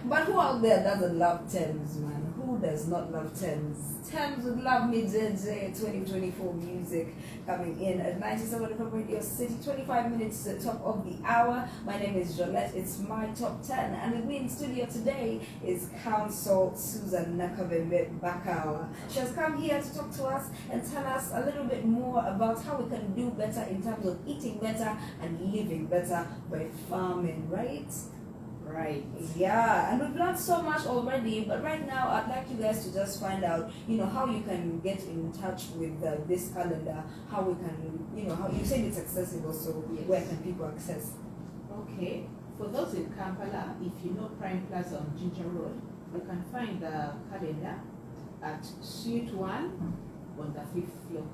But who out there doesn't love Thames, man? Who does not love Thames? Thames would love me, JJ. 2024 music coming in at 97.5 Radio City. 25 minutes to the top of the hour. My name is Jollete. It's my top 10. And with me in studio today is Council Susan Nakavembe Bakawa. She has come here to talk to us and tell us a little bit more about how we can do better in terms of eating better and living better by farming, right? Right. Yeah, and we've learned so much already, but right now I'd like you guys to just find out, how you can get in touch with this calendar, how we can, how you said it's accessible, so yes. Where can people access? Okay, for those in Kampala, if you know Prime Plaza on Ginger Road, you can find the calendar at Suite 1 on the 5th floor.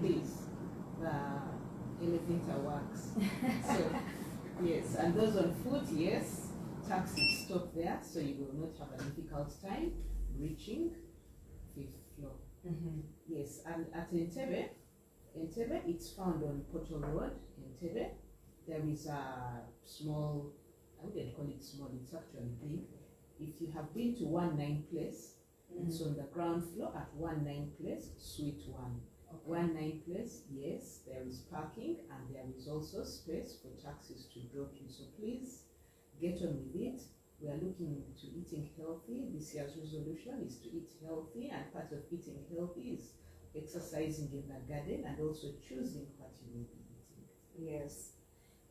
Please, the elevator works. So, yes, and those on foot, yes. Taxis stop there, so you will not have a difficult time reaching 5th floor. Yes, and at Entebbe, it's found on Portal Road, Entebbe. There is a small, I wouldn't call it small, it's actually big. If you have been to 19 Place, it's on the ground floor at 19 Place, Suite 1. Okay. 19 Place, yes, there is parking and there is also space for taxis to drop you. So please, get on with it. We are looking to eating healthy. This year's resolution is to eat healthy, and part of eating healthy is exercising in the garden and also choosing what you will be eating. Yes.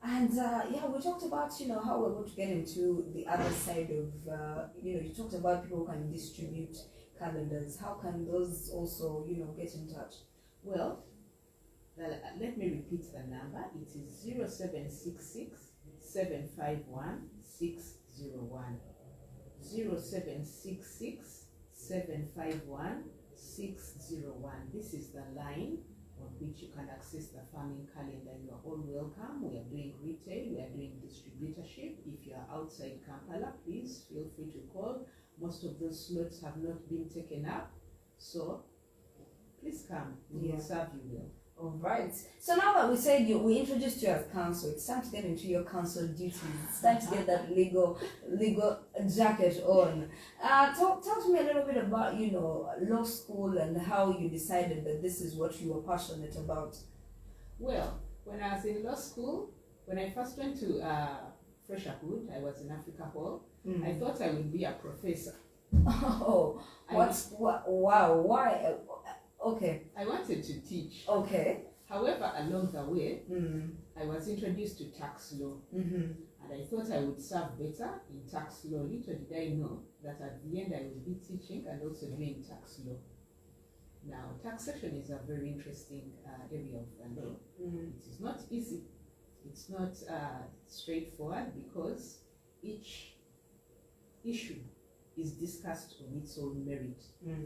And we talked about, how we're going to get into the other side of, you talked about people who can distribute calendars. How can those also, get in touch? Well, let me repeat the number. It is 0766 751 601. 0766 751 601. This is the line on which you can access the farming calendar. You are all welcome. We are doing retail, we are doing distributorship. If you are outside Kampala, please feel free to call. Most of those slots have not been taken up, so please come. We will serve you well. All right. So now that we said we introduced you as counsel, it's time to get into your counsel duties. It's time to get that legal jacket on. Talk to me a little bit about law school and how you decided that this is what you were passionate about. Well, when I was in law school, when I first went to Fresherhood, I was in Africa Hall. I thought I would be a professor. Oh, wow! Why? Okay. I wanted to teach. Okay. However, along the way, I was introduced to tax law. And I thought I would serve better in tax law. Little did I know that at the end I would be teaching and also doing tax law. Now, taxation is a very interesting area of the law. It is not easy. It's not straightforward because each issue is discussed on its own merit.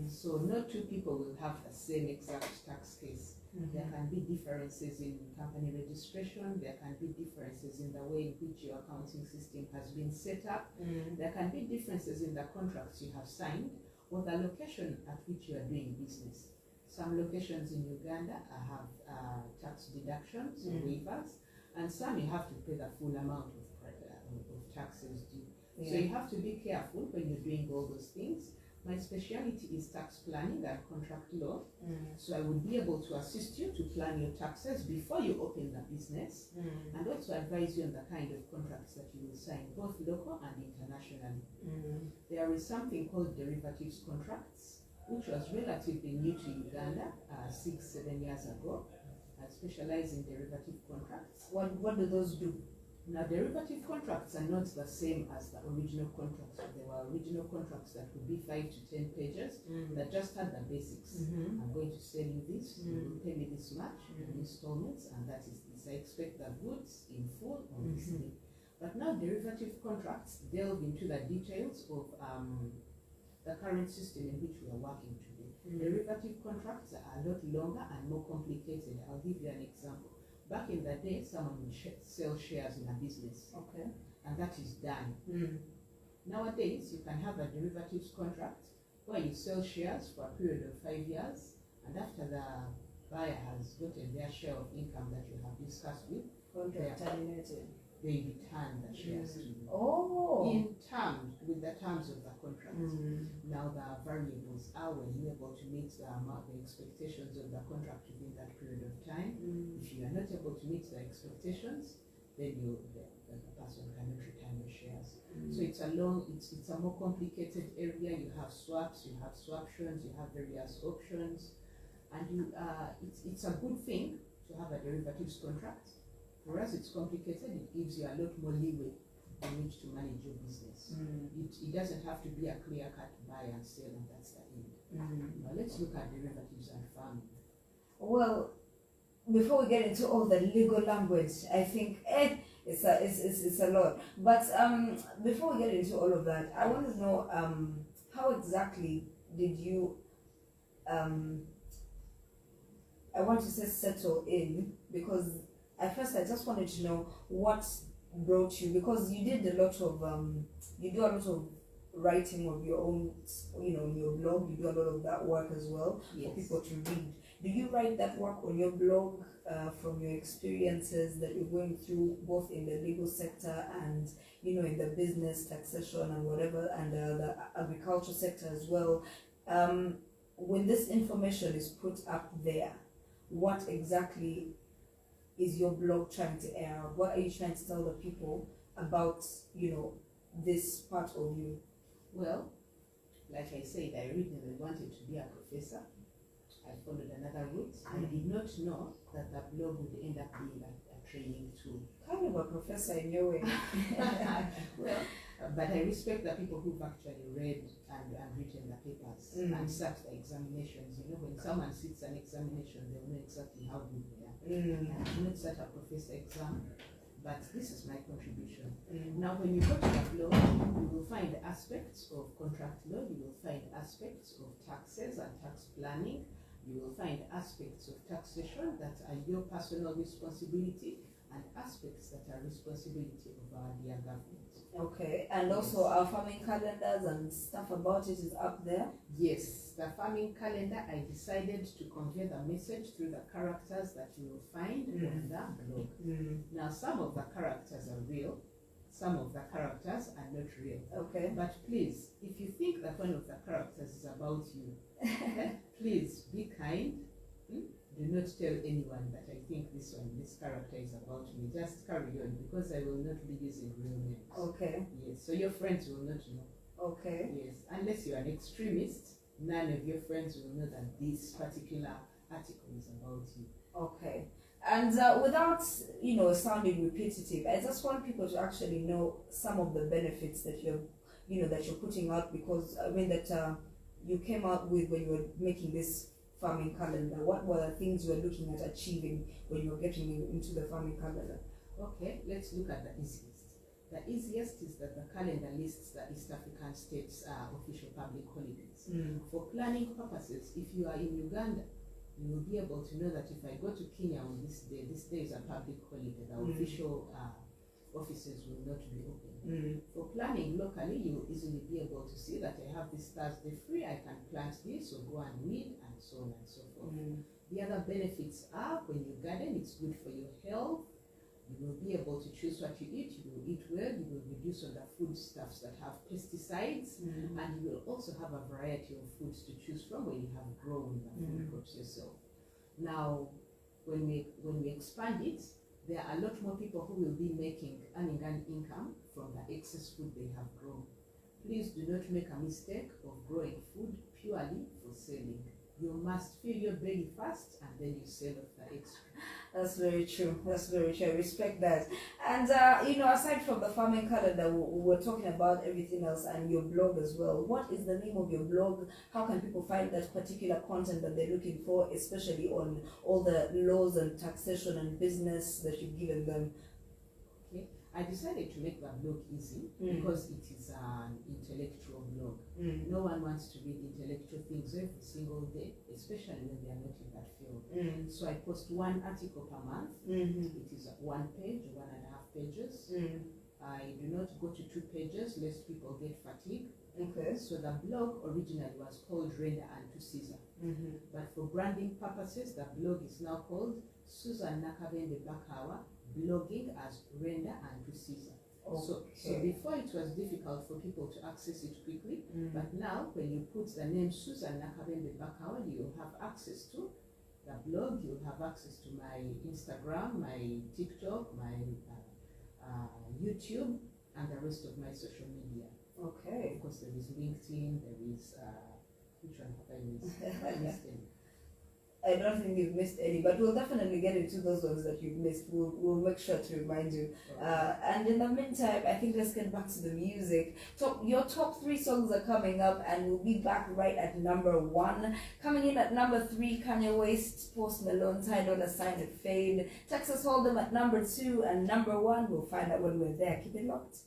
So no two people will have the same exact tax case. There can be differences in company registration, there can be differences in the way in which your accounting system has been set up, there can be differences in the contracts you have signed, or the location at which you are doing business. Some locations in Uganda have tax deductions, waivers, and some you have to pay the full amount of taxes due. So you have to be careful when you're doing all those things. My specialty is tax planning and contract law. So I would be able to assist you to plan your taxes before you open the business, and also advise you on the kind of contracts that you will sign, both local and internationally. There is something called derivatives contracts, which was relatively new to Uganda 6-7 years ago. I specialize in derivative contracts. What do those do? Now, derivative contracts are not the same as the original contracts. There were original contracts that would be 5 to 10 pages that just had the basics. I'm going to sell you this, you will pay me this much in installments, and that is this. I expect the goods in full on this day. But now derivative contracts delve into the details of the current system in which we are working today. Derivative contracts are a lot longer and more complicated. I'll give you an example. Back in the day, someone would sell shares in a business. Okay. And that is done. Nowadays, you can have a derivatives contract where you sell shares for a period of 5 years, and after the buyer has gotten their share of income that you have discussed with, contract terminated. they return the shares to you. Oh. In terms, with the terms of the contract. Now the variables are when you're able to meet the expectations of the contract within that period of time. If you are not able to meet the expectations, then the person cannot return your shares. So it's a more complicated area. You have swaps, you have swaptions, you have various options, and it's a good thing to have a derivatives contract. For us, it's complicated. It gives you a lot more leeway in which to manage your business. It doesn't have to be a clear-cut buy and sell, and that's the end. Now let's look at derivatives and farming. Well, before we get into all the legal language, I think it's a lot. But before we get into all of that, I want to know how exactly did you I want to say settle in, because at first I just wanted to know what brought you, because you did a lot of you do a lot of writing of your own, in your blog. You do a lot of that work as well. Yes. For people to read. Do you write that work on your blog from your experiences that you're going through, both in the legal sector and in the business, taxation and whatever, and the agriculture sector as well? When this information is put up there, what exactly is your blog trying to air? What are you trying to tell the people about, this part of you? Well, like I said, I originally wanted to be a professor. I followed another route. I did not know that the blog would end up being a training tool. Kind of a professor in your way. Well, but I respect the people who've actually read and written the papers and sat the examinations. When someone sits an examination, they'll know exactly how good they are. I did not sat a professor exam, but this is my contribution. Now, when you go to the blog, you will find aspects of contract law, you will find aspects of taxes and tax planning, you will find aspects of taxation that are your personal responsibility, and aspects that are responsibility of our dear government. Okay, and also our farming calendars and stuff about it is up there? Yes, the farming calendar, I decided to convey the message through the characters that you will find on the blog. Now, some of the characters are real, some of the characters are not real. Okay. But please, if you think that one of the characters is about you, please be kind. Do not tell anyone that I think this character is about me. Just carry on, because I will not be using real names. Okay. Yes, so your friends will not know. Okay. Yes, unless you're an extremist, none of your friends will know that this particular article is about you. Okay. And without, sounding repetitive, I just want people to actually know some of the benefits that that you're putting out, because that you came out with when you were making this farming calendar. What were the things you were looking at achieving when you were getting into the farming calendar? Okay, let's look at the easiest. The easiest is that the calendar lists the East African states' official public holidays. For planning purposes, if you are in Uganda, you will be able to know that if I go to Kenya on this day is a public holiday. The official offices will not be open. For planning locally, you will easily be able to see that I have this Thursday free, I can plant this or go and weed, and so on and so forth. The other benefits are, when you garden, it's good for your health. You will be able to choose what you eat. You will eat well. You will reduce on the foodstuffs that have pesticides, and you will also have a variety of foods to choose from when you have grown the food crops yourself. Now, when we expand it, there are a lot more people who will be earning an income from the excess food they have grown. Please do not make a mistake of growing food purely for selling. You must fill your belly first, and then you sell off the extra. That's very true. That's very true. I respect that. And aside from the farming calendar, we're talking about everything else and your blog as well. What is the name of your blog? How can people find that particular content that they're looking for, especially on all the laws and taxation and business that you've given them? Okay, I decided to make the blog easy because it is an intellectual blog. No one wants to read intellectual things every single day, especially when they are not in that field. So I post one article per month. It is 1 page, 1.5 pages. I do not go to 2 pages lest people get fatigued. Okay. So the blog originally was called Render Unto Caesar. But for branding purposes, the blog is now called Susan Nakabende Bakawa blogging as Brenda and Precisa. So before it was difficult for people to access it quickly, but now when you put the name Susan Nakabembe Bakawa, you have access to the blog, you have access to my Instagram, my TikTok, my YouTube, and the rest of my social media. Okay. Of course, there is LinkedIn, there is, which one have I missed? Have I missed any? I don't think you've missed any, but we'll definitely get into those ones that you've missed. We'll make sure to remind you. Okay. And in the meantime, I think let's get back to the music. Your top 3 songs are coming up, and we'll be back right at number 1. Coming in at number 3, Kanye West, Post Malone, titled A Sign of Fade. Texas Hold'em at number 2, and number 1. We'll find out when we're there. Keep it locked.